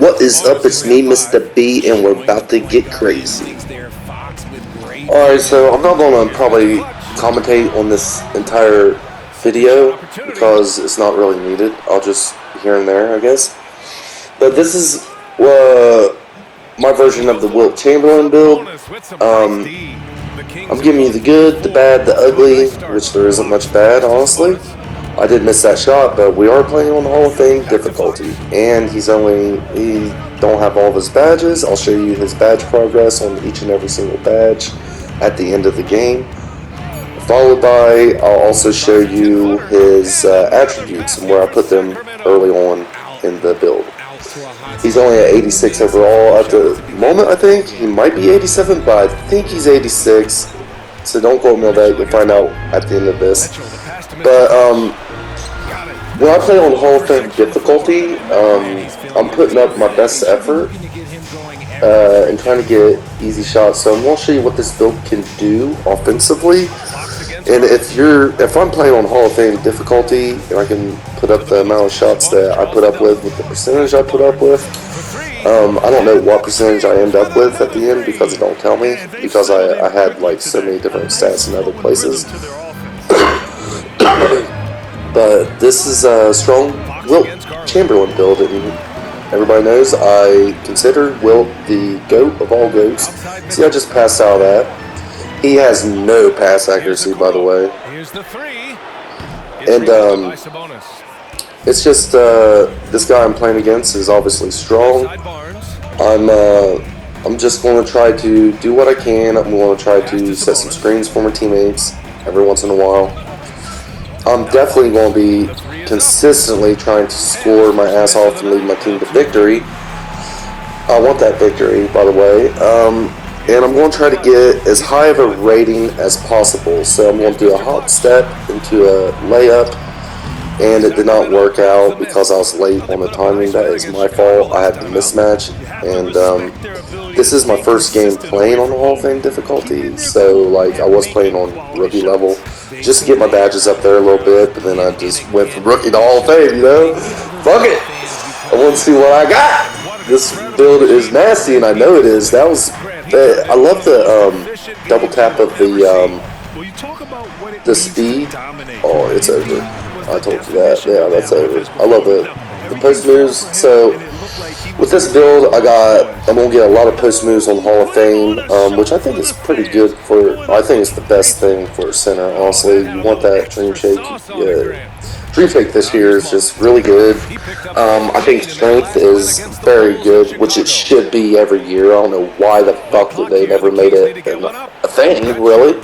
What is up? It's me, Mr. B, and we're about to get crazy. Alright, so I'm not going to probably commentate on this entire video because it's not really needed. I'll just here and there, I guess. But this is my version of the Wilt Chamberlain build. I'm giving you the good, the bad, the ugly, which there isn't much bad, honestly. I did miss that shot, but we are playing on the Hall of Fame difficulty, and he don't have all of his badges. I'll show you his badge progress on each and every single badge at the end of the game. Followed by, I'll also show you his attributes and where I put them early on in the build. He's only at 86 overall at the moment, I think. He might be 87, but I think he's 86. So don't quote me on that. You'll find out at the end of this. But when I play on Hall of Fame difficulty, I'm putting up my best effort and trying to get easy shots. So I'm going to show you what this build can do offensively. And if I'm playing on Hall of Fame difficulty and I can put up the amount of shots that I put up with the percentage I put up with, I don't know what percentage I end up with at the end because it don't tell me, because I had like so many different stats in other places. But this is a strong Wilt Chamberlain build, and everybody knows I consider Wilt the GOAT of all GOATs. See, I just passed out of that. He has no pass accuracy, by the way. And it's just this guy I'm playing against is obviously strong. I'm just going to try to do what I can. I'm going to try to set some screens for my teammates every once in a while. I'm definitely going to be consistently trying to score my ass off and lead my team to victory. I want that victory, by the way. And I'm going to try to get as high of a rating as possible. So I'm going to do a hop step into a layup. And it did not work out because I was late on the timing. That is my fault. I had the mismatch. And this is my first game playing on the Hall of Fame difficulty. So like I was playing on rookie level just to get my badges up there a little bit. But then I just went from rookie to Hall of Fame, you know? Fuck it! I want to see what I got! This build is nasty, and I know it is. That was... I love the double tap of the speed. Oh, it's over. I told you that. Yeah, that's over. I love it. The post moves. So with this build, I'm gonna get a lot of post moves on Hall of Fame, which I think is pretty good for. I think it's the best thing for a center. Honestly, you want that dream shake. Yeah. Dream shake this year is just really good. I think strength is very good, which it should be every year. I don't know why the fuck they never made it a thing, really.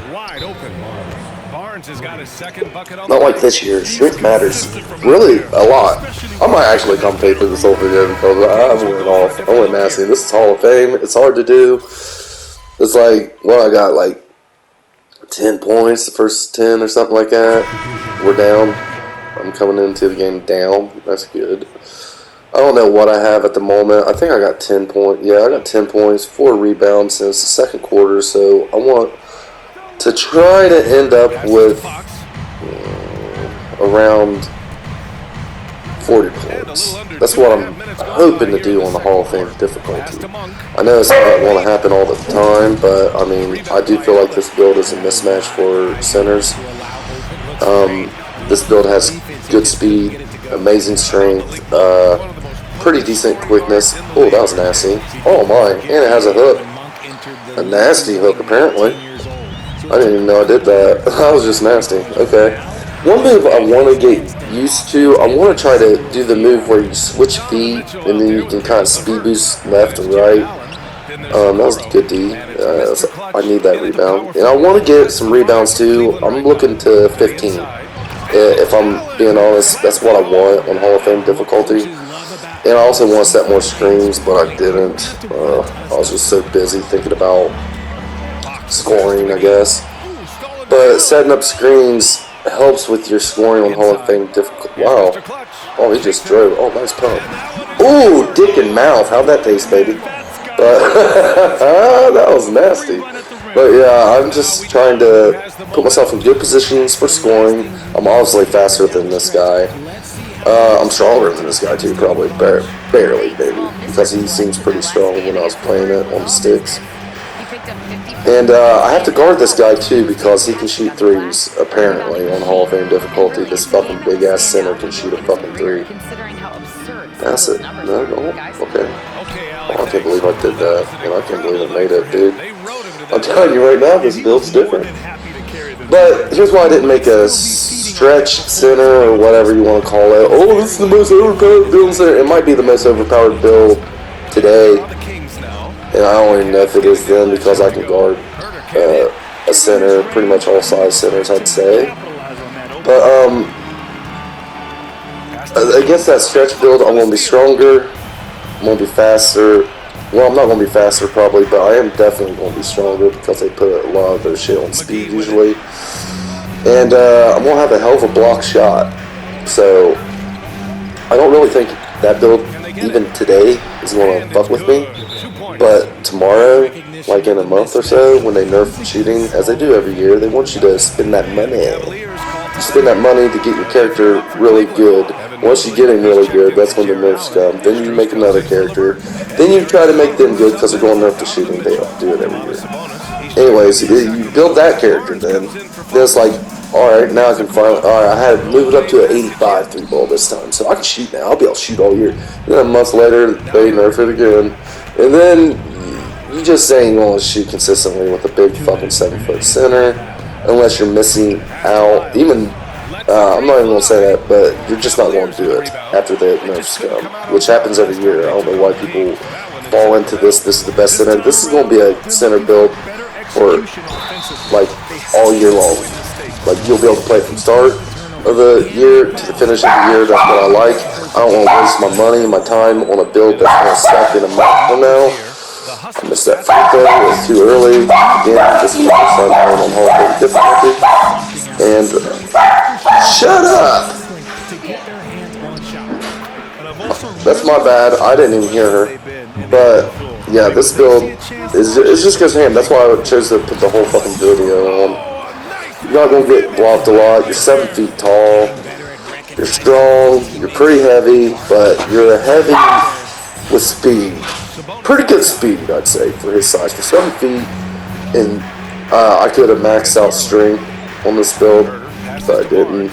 Not like this year. Strength matters really a lot. I might actually commentate through this whole video because I went off. I went nasty. This is Hall of Fame. It's hard to do. It's like, well, I got like 10 points, the first 10 or something like that. We're down. I'm coming into the game down. That's good. I don't know what I have at the moment. I think I got 10 points. Yeah, I got 10 points, 4 rebounds since the second quarter. So I want to try to end up with around 40 points. That's what I'm hoping to do on the Hall of Fame difficulty. I know it's not going to happen all the time, but I mean, I do feel like this build is a mismatch for centers. This build has good speed, amazing strength, pretty decent quickness. Oh, that was nasty. Oh my, and it has a hook. A nasty hook, apparently. I didn't even know I did that. That was just nasty. Okay. One move I want to get used to, I want to try to do the move where you switch feet and then you can kind of speed boost left and right. That was a good D. I need that rebound. And I want to get some rebounds too. I'm looking to 15. If I'm being honest, that's what I want on Hall of Fame difficulty. And I also want to set more screens, but I didn't. I was just so busy thinking about scoring, I guess. But setting up screens helps with your scoring on Hall of Fame difficulty. Wow. Oh, he just drove. Oh, nice pump. Ooh, dick and mouth. How'd that taste, baby? But that was nasty. But yeah, I'm just trying to put myself in good positions for scoring. I'm obviously faster than this guy. I'm stronger than this guy too, probably barely, maybe. because he seems pretty strong when I was playing it on the sticks. And I have to guard this guy too because he can shoot threes, apparently, on Hall of Fame difficulty. This fucking big ass center can shoot a fucking three. That's it. No, okay. Oh, I can't believe I did that. And I can't believe I made it, dude. I'm telling you right now, this build's different. But here's why I didn't make a stretch center or whatever you want to call it. Oh, this is the most overpowered build center. It might be the most overpowered build today. And I don't even know if it is then because I can guard a center, pretty much all size centers, I'd say. But against that stretch build, I'm going to be stronger. I'm going to be faster. Well, I'm not going to be faster probably, but I am definitely going to be stronger because they put a lot of their shit on speed usually. And I'm going to have a hell of a block shot. So I don't really think that build, even today, is going to fuck with me. But tomorrow, like in a month or so, when they nerf shooting, as they do every year, they want you to spend that money. You spend that money to get your character really good. Once you get him really good, that's when the nerfs come. Then you make another character. Then you try to make them good because they're going nerf to shooting. They do it every year. Anyways, you build that character then. Then it's like, alright, now I can finally, alright, I had moved up to an 85 3 ball this time. So I can shoot now. I'll be able to shoot all year. And then a month later, they nerf it again. And then you just ain't going to shoot consistently with a big fucking 7-foot center unless you're missing out. Even, I'm not even going to say that, but you're just not going to do it after the nerfs come, which happens every year. I don't know why people fall into this. This is the best center. This is going to be a center build for, like, all year long. Like, you'll be able to play from start of the year to the finish of the year. That's what I like. I don't want to waste my money and my time on a build that's going to stack in a month from now. I missed that free throw. It was too early. Again, this is my first time playing on Hall of Fame difficulty. And shut up! That's my bad. I didn't even hear her. But yeah, this build is just goes ham. That's why I chose to put the whole fucking video on. You're not gonna get blocked a lot. You're 7 feet tall. You're strong, you're pretty heavy, but you're heavy with speed. Pretty good speed, I'd say, for his size. For 7 feet, and I could have maxed out strength on this build, but I didn't.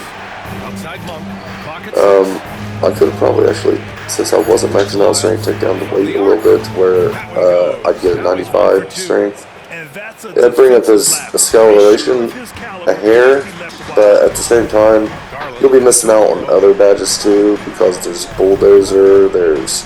I could have probably actually, since I wasn't maxing out strength, take down the weight a little bit to where I'd get a 95 strength. It'd bring up his acceleration a hair, but at the same time, you'll be missing out on other badges too, because there's Bulldozer, there's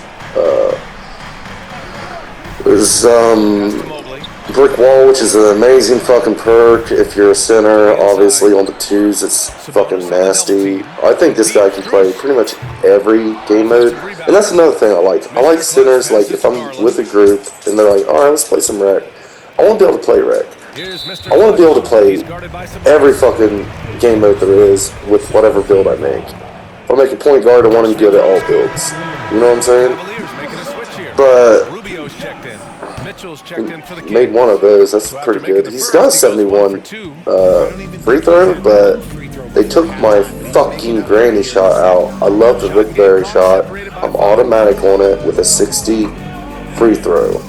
Brick Wall, which is an amazing fucking perk if you're a center. Obviously on the twos, it's fucking nasty. I think this guy can play pretty much every game mode, and that's another thing I like. I like centers, like if I'm with a group and they're like, alright, let's play some rec. I want to be able to play rec. I want to be able to play every fucking game mode there is with whatever build I make. If I make a point guard, I want him good at all builds. You know what I'm saying? But he made one of those. That's pretty good. He's got a 71 free throw, but they took my fucking granny shot out. I love the Rick Barry shot. I'm automatic on it with a 60 free throw.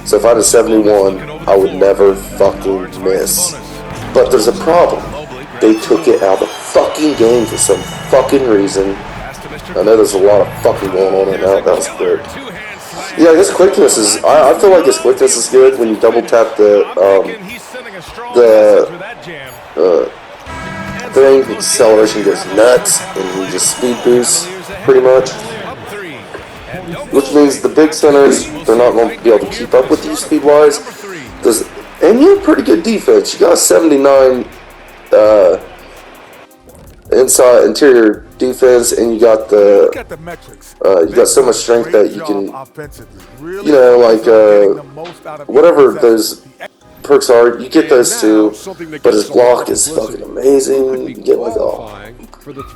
So if I had a 71, I would never fucking miss. But there's a problem. They took it out of the fucking game for some fucking reason. I know there's a lot of fucking going on right now. That was good. Yeah, his quickness is. I feel like his quickness is good when you double tap the thing. Acceleration goes nuts, and you just speed boosts pretty much. Which means the big centers, they're not going to be able to keep up with you speed-wise. And you have pretty good defense. You got a 79 inside interior defense, and you got the you got so much strength that you can, you know, like whatever those perks are, you get those too. But his block is fucking amazing. You get like a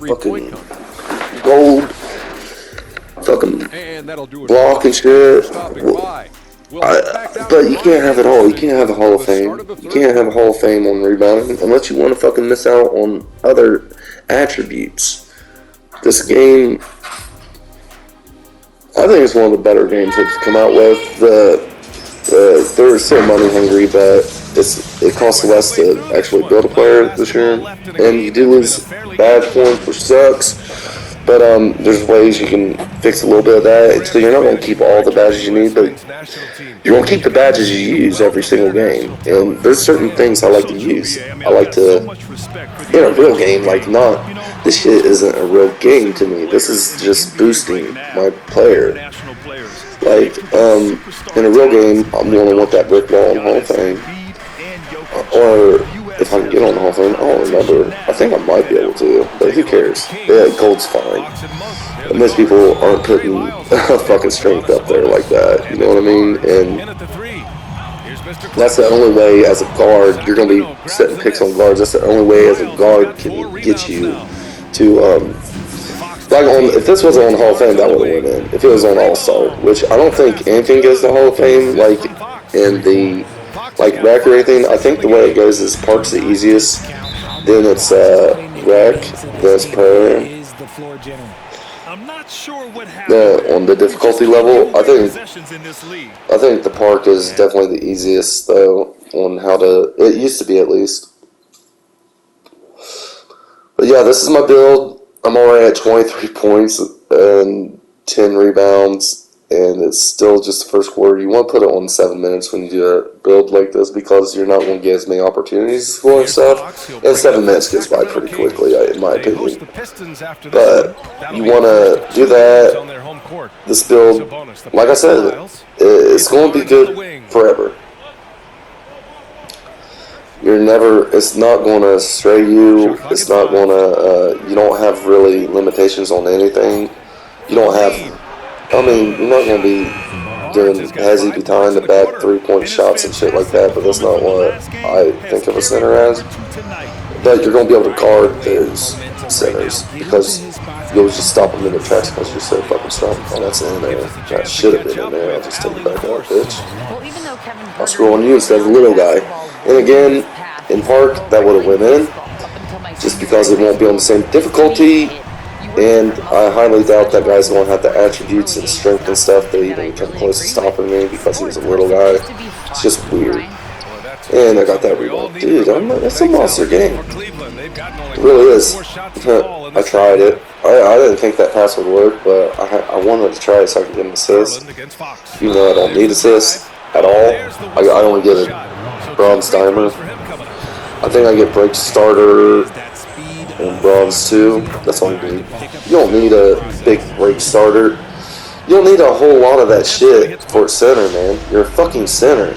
fucking gold fucking block and shit. But you can't have it all. You can't have a Hall of Fame. You can't have a Hall of Fame on rebounding unless you want to fucking miss out on other attributes. This game, I think it's one of the better games they've come out with. They're still money hungry, but it costs less to actually build a player this year, and you do lose badge points, which sucks. But there's ways you can fix a little bit of that. So you're not going to keep all the badges you need, but you're going to keep the badges you use every single game. And there's certain things I like to use. I like to, in a real game, like not, this shit isn't a real game to me. This is just boosting my player. Like, in a real game, I'm going to want that brick wall in Hall of Fame. Or if I can get on the Hall of Fame, I don't remember. I think I might be able to, but who cares? Yeah, gold's fine. And most people aren't putting fucking strength up there like that. You know what I mean? And that's the only way as a guard, you're going to be setting picks on guards. That's the only way as a guard can get you to, like if this wasn't on Hall of Fame, that would have went in. If it was on All-Star, which I don't think anything goes to Hall of Fame, like in the rec or anything. I think the way it goes is Park's the easiest, then it's rec, then it's prayer. On the difficulty level, I think the Park is definitely the easiest though on how to. It used to be at least. But yeah, this is my build. I'm already at 23 points and 10 rebounds, and it's still just the first quarter. You want to put it on 7 minutes when you do a build like this because you're not going to get as many opportunities to score and stuff. And 7 minutes goes by pretty quickly, in my opinion. But you want to do that. This build, like I said, it's going to be good forever. It's not going to stray you. It's not going to, you don't have really limitations on anything. You don't have, you're not going to be doing hezzy behind the back 3-point shots and shit like that, but that's not what I think of a center as. But you're going to be able to guard those centers because you'll just stop them in their tracks because you're so fucking strong. Oh, that's in there. That should have been in there. I'll just take it back out, bitch. I'll scroll on you instead of the little guy. And again, in Park, that would have went in, just because it won't be on the same difficulty, and I highly doubt that guy's going to have the attributes and strength and stuff that even come close to stopping me because he was a little guy. It's just weird. And I got that rebound. Dude, that's a monster game. It really is. I tried it. I didn't think that pass would work, but I wanted to try it so I could get an assist. Even though I don't need assists at all, I only get a bronze dimer. I think I get break starter and bronze too. That's all you need. You don't need a big break starter. You don't need a whole lot of that shit for a center, man. You're a fucking center.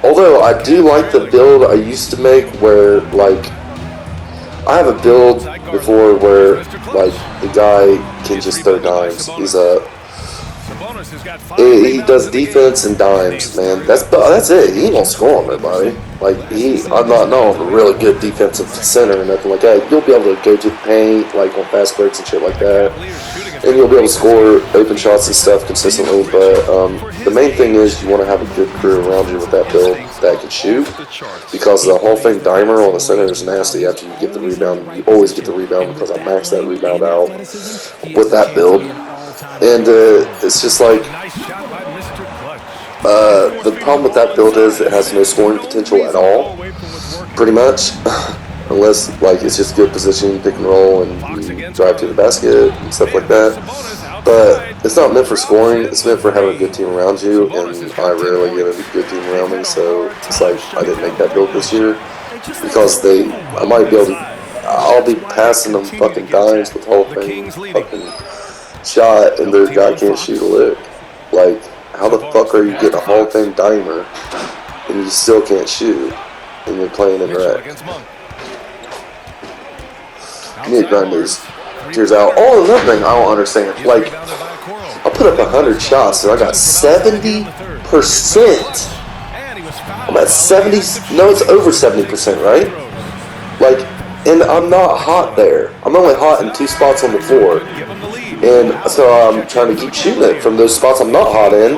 Although I do like the build I used to make where, like, I have a build before where, like, the guy can just throw dimes. He does defense and dimes, man. That's it. He ain't gonna score on nobody. Like, I'm not a really good defensive center or nothing like that. You'll be able to go to the paint, like, on fast breaks and shit like that. And you'll be able to score open shots and stuff consistently, but the main thing is you want to have a good crew around you with that build that can shoot, because the whole thing dimer on the center is nasty after you get the rebound. You always get the rebound because I max that rebound out with that build. And it's just like, the problem with that build is it has no scoring potential at all, pretty much. Unless, like, it's just good positioning, pick and roll, and you drive to the basket and stuff like that. But it's not meant for scoring. It's meant for having a good team around you, and I rarely get a good team around me. So it's like I didn't make that build this year because I might be able to. I'll be passing them fucking dimes with Hall of Fame fucking shot, and their guy can't shoot a lick. Like, how the fuck are you getting a Hall of Fame dimer and you still can't shoot, and you're playing in rec? You need to grind those tears out. Oh, another thing I don't understand. Like, I put up 100 shots and I got 70%. I'm at 70. No, it's over 70%, right? Like, and I'm not hot there. I'm only hot in 2 spots on the floor. And so I'm trying to keep shooting it from those spots I'm not hot in.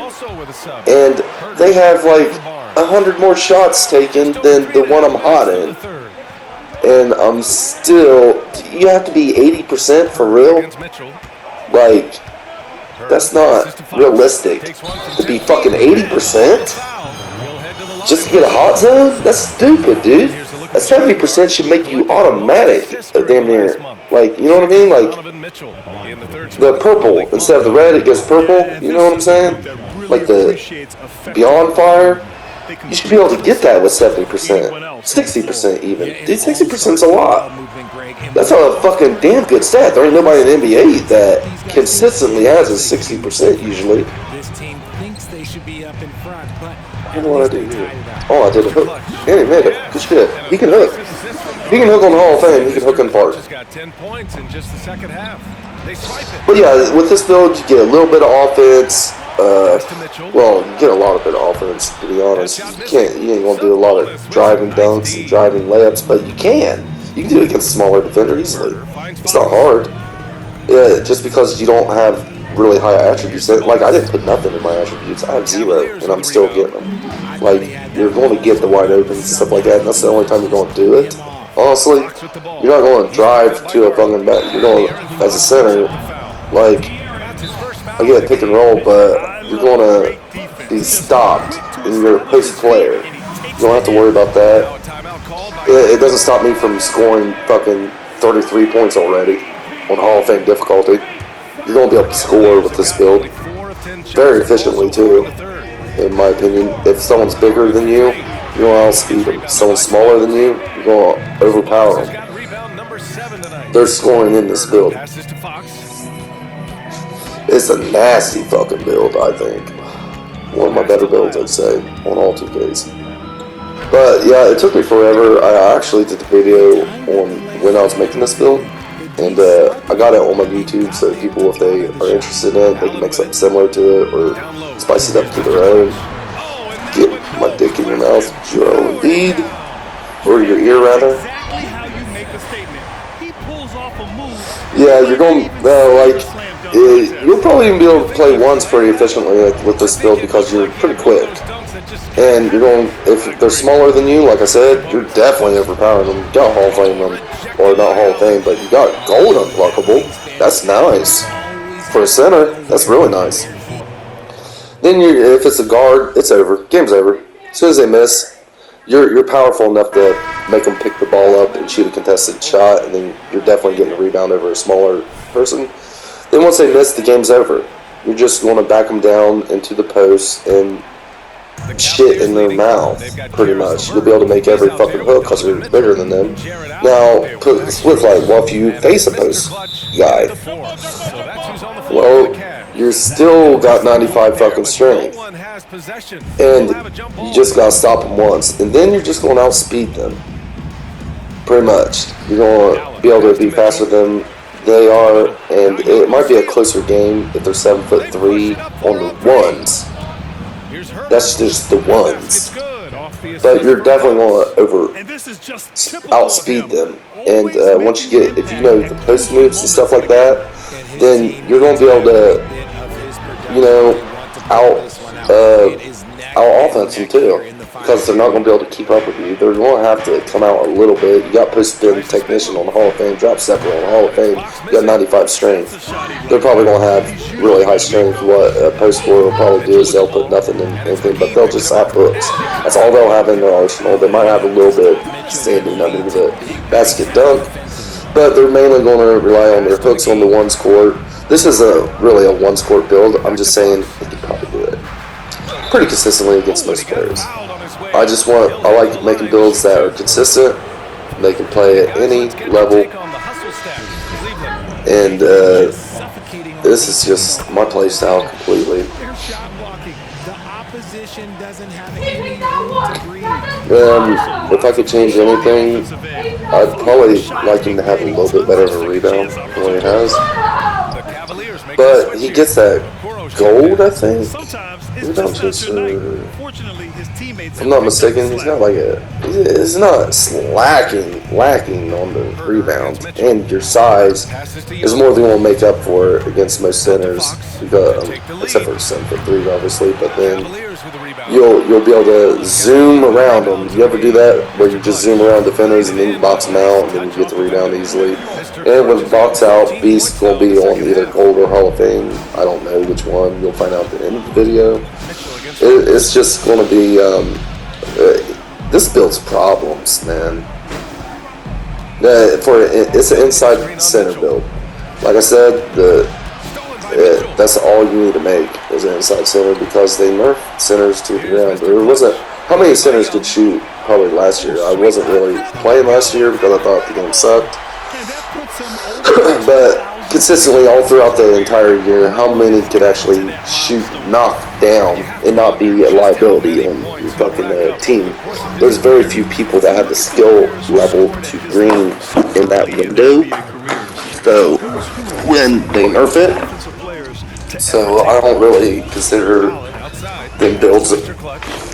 And they have like 100 more shots taken than the one I'm hot in. And I'm still, you have to be 80% for real? Like, That's not realistic. To be fucking 80%? Just to get a hot zone? That's stupid, dude. That 70% should make you automatic, damn near. Like, you know what I mean? Like, the purple, instead of the red, it goes purple. You know what I'm saying? Like the Beyond Fire. You should be able to get that with 70%. 60% even. Dude, 60% is a lot. That's a fucking damn good stat. There ain't nobody in the NBA that consistently has a 60% usually. I don't know what I do here. Oh, I did a hook. And he made it. Good shit. He can hook. He can hook on the Hall of Fame. He can hook in park. But yeah, with this build, you get a little bit of offense. Well, you get a lot of bit of offense, to be honest. You ain't gonna do a lot of driving dunks and driving layups, but you can. You can do it against a smaller defender easily. It's not hard. Yeah, just because you don't have really high attributes. Like, I didn't put nothing in my attributes. I have 0, and I'm still getting them. Like, you're going to get the wide open and stuff like that, and that's the only time you're going to do it. Honestly, you're not going to drive to a fucking back. You're going, as a center, like, I get a pick and roll, but you're going to be stopped in your post player. You don't have to worry about that. It doesn't stop me from scoring fucking 33 points already on Hall of Fame difficulty. You're going to be able to score with this build very efficiently too, in my opinion. If someone's bigger than you, you're going to outspeed them. If someone's smaller than you, you're going to overpower them. They're scoring in this build. It's a nasty fucking build, I think. One of my better builds, I'd say, on all 2Ks. But yeah, it took me forever. I actually did the video on when I was making this build. And I got it on my YouTube, so people, if they are interested in it, they can make something similar to it, or spice it up to their own. Get my dick in your mouth, Joe, indeed. Or your ear, rather. Yeah, you're going, you'll probably even be able to play ones pretty efficiently with this build because you're pretty quick. And you're going, if they're smaller than you, like I said, you're definitely overpowering them. You got Hall of Fame them, or not Hall of Fame, but you got gold unblockable. That's nice. For a center, that's really nice. Then if it's a guard, it's over. Game's over. As soon as they miss, you're powerful enough to make them pick the ball up and shoot a contested shot, and then you're definitely getting a rebound over a smaller person. Then once they miss, the game's over. You're just going to back them down into the post and shit in their mouth, pretty much. You'll be able to make every fucking hook because you're bigger than them. Now, with like, well, if you face a post guy, well, you're still got 95 fucking strength, and you just gotta stop them once, and then you're just going to outspeed them, pretty much. You're going to be able to be faster than they are, and it might be a closer game if they're 7'3" on the ones. That's just the ones. But you're definitely going to outspeed them. And once you get, if you know the post moves and stuff like that, then you're going to be able to, you know, out-offense them too. Because they're not going to be able to keep up with you. They're going to have to come out a little bit. You got post-spin technician on the Hall of Fame, drop stepper on the Hall of Fame. You got 95 strength. They're probably going to have really high strength. What a post scorer will probably do is they'll put nothing in anything, but they'll just have hooks. That's all they'll have in their arsenal. They might have a little bit standing under the basket dunk, but they're mainly going to rely on their hooks on the ones court. This is really a ones court build. I'm just saying they could probably do it pretty consistently against most players. I like making builds that are consistent. They can play at any level. And this is just my play style completely. If I could change anything, I'd probably like him to have a little bit better of a rebound than what he has. But he gets that gold, I think. Rebound chaser. If I'm not mistaken, he's not like he's not slacking lacking on the rebound, and your size is more than going to make up for it against most centers, because, except for 7'3", obviously. But then you'll be able to zoom around them. You ever do that where you just zoom around defenders and then you box them out and then you get the rebound easily? And with box out, Beast going to be on either Gold or Hall of Fame. I don't know which one. You'll find out at the end of the video. It's just going to be this builds problems, man. It's an inside center build. Like I said, that's all you need to make is an inside center, because they nerfed centers to the ground. There wasn't, how many centers could shoot probably last year? I wasn't really playing last year because I thought the game sucked. But consistently all throughout the entire year, how many could actually shoot, knock down, and not be a liability on your fucking team? There's very few people that have the skill level to green in that window. So when they nerf it, so I don't really consider them builds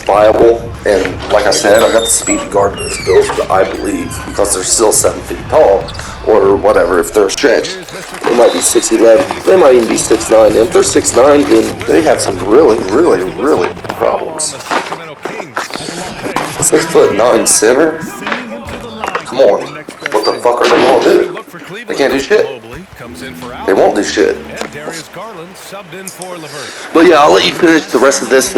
viable. And like I said, I got the speed to guard those builds, but I believe because they're still 7 feet tall, or whatever, if they're stretched, they might be 6'11", they might even be 6'9", and if they're 6'9", then they have some really problems. 6'9" center? Come on, what the fuck are they gonna do? They can't do shit. They won't do shit. But yeah, I'll let you finish the rest of this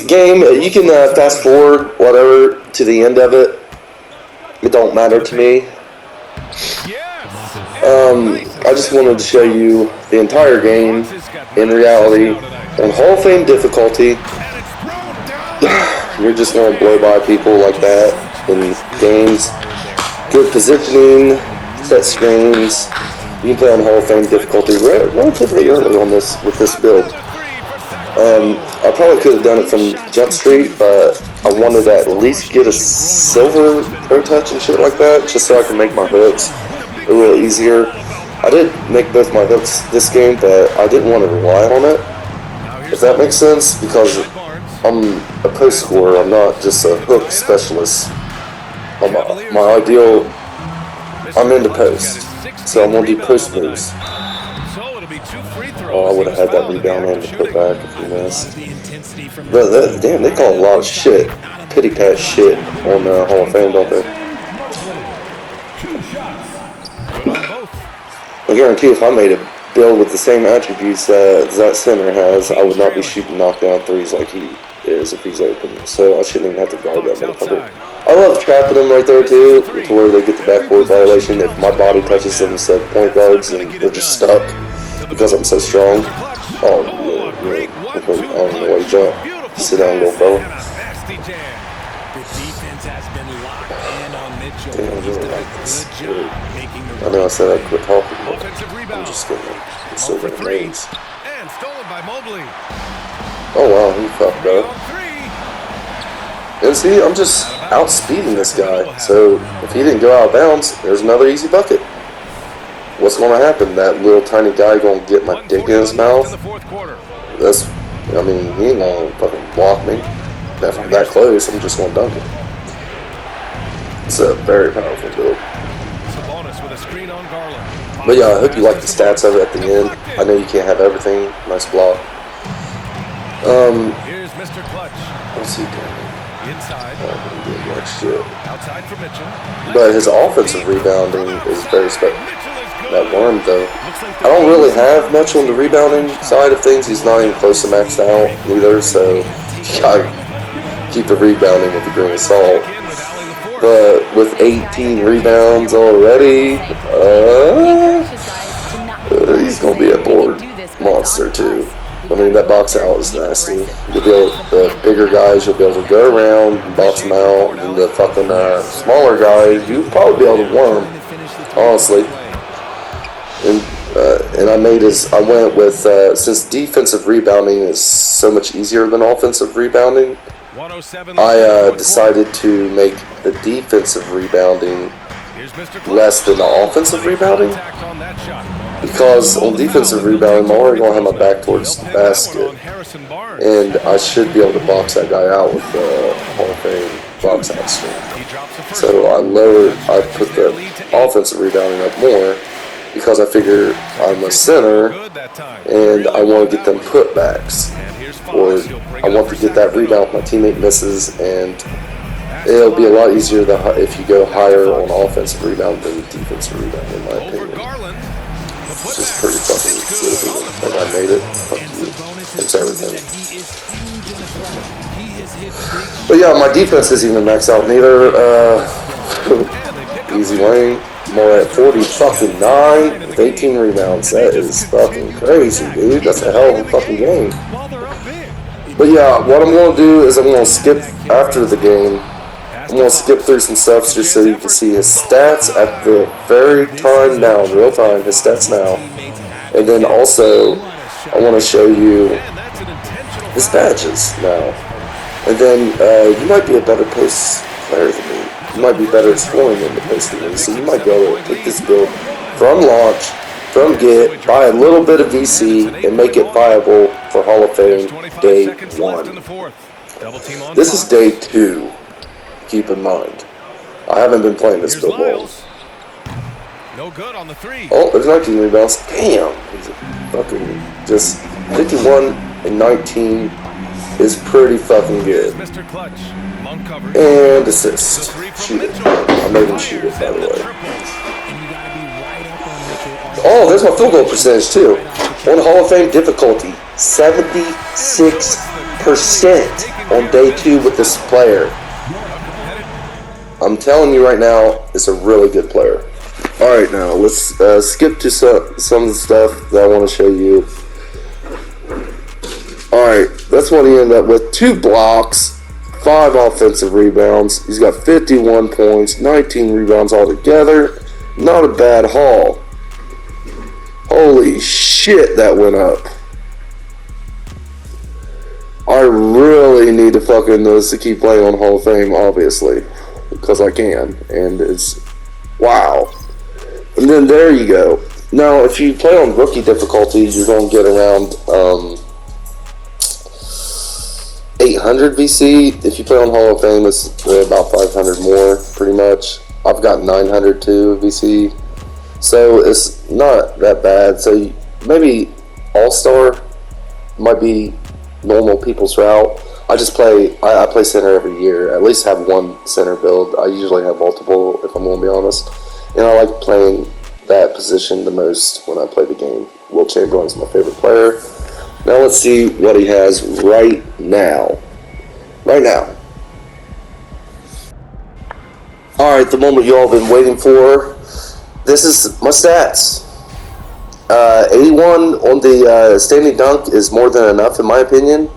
game. You can fast forward whatever to the end of it. It don't matter to me. I just wanted to show you the entire game in reality on Hall of Fame difficulty. You're just gonna blow by people like that in games. Good positioning, set screens. You can play on Hall of Fame difficulty relatively early on this with this build. I probably could have done it from Jump Street, but I wanted to at least get a silver pro touch and shit like that, just so I can make my hooks a little easier. I did make both my hooks this game, but I didn't want to rely on it, if that makes sense, because I'm a post scorer. I'm not just a hook specialist. My ideal, I'm into post, so I'm gonna do post moves. Oh, I would have had that rebound on to put back if he missed. But damn, they call a lot of shit, pity pat shit on Hall of Fame, don't they? I guarantee if I made a build with the same attributes that center has, I would not be shooting knockdown threes like he is if he's open. So I shouldn't even have to guard that motherfucker. I love trapping them right there too, to where they get the backboard violation. If my body touches them instead of point guards, and they're just stuck because I'm so strong. Oh, yeah. I don't know why you jump. Sit down, little fella. Damn, I really like this. I know I said I'd quit talking, but I'm just gonna still get amazed. Oh wow, he fucked up. And see, I'm just outspeeding this guy. So if he didn't go out of bounds, there's another easy bucket. What's going to happen? That little tiny guy going to get my dick in his mouth? That's, I mean, he ain't going to fucking block me. If I'm that close, I'm just going to dunk it. It's a very powerful build. But yeah, I hope you like the stats of it at the end. I know you can't have everything. Nice block. What's he doing? But his offensive rebounding is very special. That worm, though, I don't really have much on the rebounding side of things. He's not even close to maxed out either, so you gotta keep the rebounding with a grain of salt. But with 18 rebounds already, he's gonna be a board monster too. I mean, that box out is nasty. You'll be able, the bigger guys, you'll be able to go around and box them out, and the fucking smaller guys, you'll probably be able to worm, honestly. And I went with, since defensive rebounding is so much easier than offensive rebounding, I decided to make the defensive rebounding less than the offensive rebounding. Because on defensive rebounding, I'm already going to have my back towards the basket. And I should be able to box that guy out with the Hall of Fame box out string. So I put the offensive rebounding up more because I figure I'm a center and I want to get them putbacks. Or I want to get that rebound my teammate misses, and it'll be a lot easier if you go higher on offensive rebound than defensive rebound, in my opinion. It's just pretty fucking good. And I made it. Fuck you. It's everything. But yeah, my defense isn't even maxed out neither. Easy Wayne. More at 40-9 with 18 rebounds. That is fucking crazy, dude. That's a hell of a fucking game. But yeah, what I'm going to do is I'm going to skip after the game. I'm going to skip through some stuff just so you can see his stats at the very time now, in real time, his stats now. And then also, I want to show you his badges now. And then you might be a better post player than me. You might be better at scoring in the post than me. So you might be able to take this build from launch, from get, buy a little bit of VC, and make it viable for Hall of Fame day 1. This is day 2. Keep in mind, I haven't been playing this build long. No good on the 3. Oh, there's 19 rebounds. Damn, he's fucking just 51 and 19 is pretty fucking good. And assist. Shoot it. I made him shoot it, by the way. Oh, there's my field goal percentage too. On Hall of Fame difficulty, 76% on day 2 with this player. I'm telling you right now, it's a really good player. Alright, now let's skip to some of the stuff that I want to show you. Alright, that's what he ended up with. 2 blocks, 5 offensive rebounds. He's got 51 points, 19 rebounds altogether. Not a bad haul. Holy shit, that went up. I really need to fucking this to keep playing on Hall of Fame, obviously. Because I can, and it's wow. And then there you go. Now, if you play on rookie difficulty, you're going to get around 800 VC. If you play on Hall of Fame, it's about 500 more, pretty much. I've got 902 VC, so it's not that bad. So maybe All-Star might be normal people's route. I play center every year. At least have one center build. I usually have multiple, if I'm going to be honest. And I like playing that position the most when I play the game. Will Chamberlain's my favorite player. Now let's see what he has right now. Alright, the moment you all have been waiting for. This is my stats. 81 on the standing dunk is more than enough in my opinion.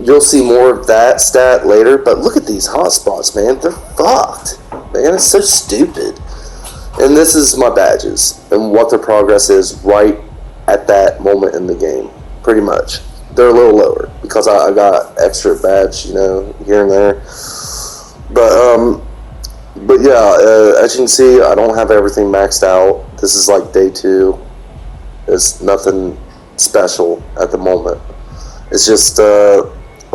You'll see more of that stat later, but look at these hot spots, man. They're fucked. Man, it's so stupid. And this is my badges and what their progress is right at that moment in the game, pretty much. They're a little lower because I got extra badge, here and there. But yeah, as you can see, I don't have everything maxed out. This is like day 2. It's nothing special at the moment. It's just a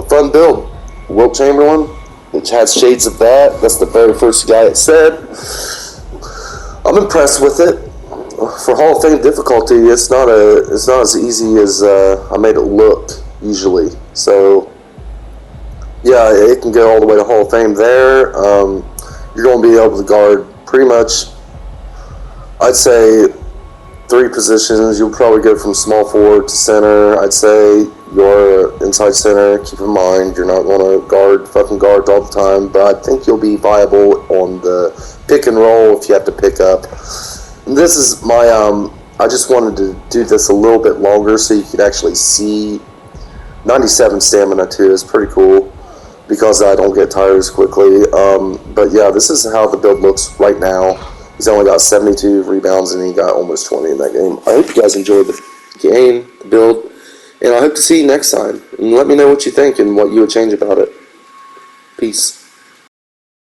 fun build. Wilt Chamberlain, which has shades of that. That's the very first guy it said. I'm impressed with it. For Hall of Fame difficulty, it's not as easy as I made it look usually. So yeah, it can go all the way to Hall of Fame there. You're going to be able to guard pretty much, I'd say, 3 positions. You'll probably go from small forward to center. I'd say you're inside center. Keep in mind, you're not going to fucking guard all the time, but I think you'll be viable on the pick and roll if you have to pick up. And this is my, I just wanted to do this a little bit longer so you could actually see. 97 stamina too is pretty cool because I don't get tired as quickly. But yeah, this is how the build looks right now. He's only got 72 rebounds and he got almost 20 in that game. I hope you guys enjoyed the game, the build, and I hope to see you next time. And let me know what you think and what you would change about it. Peace.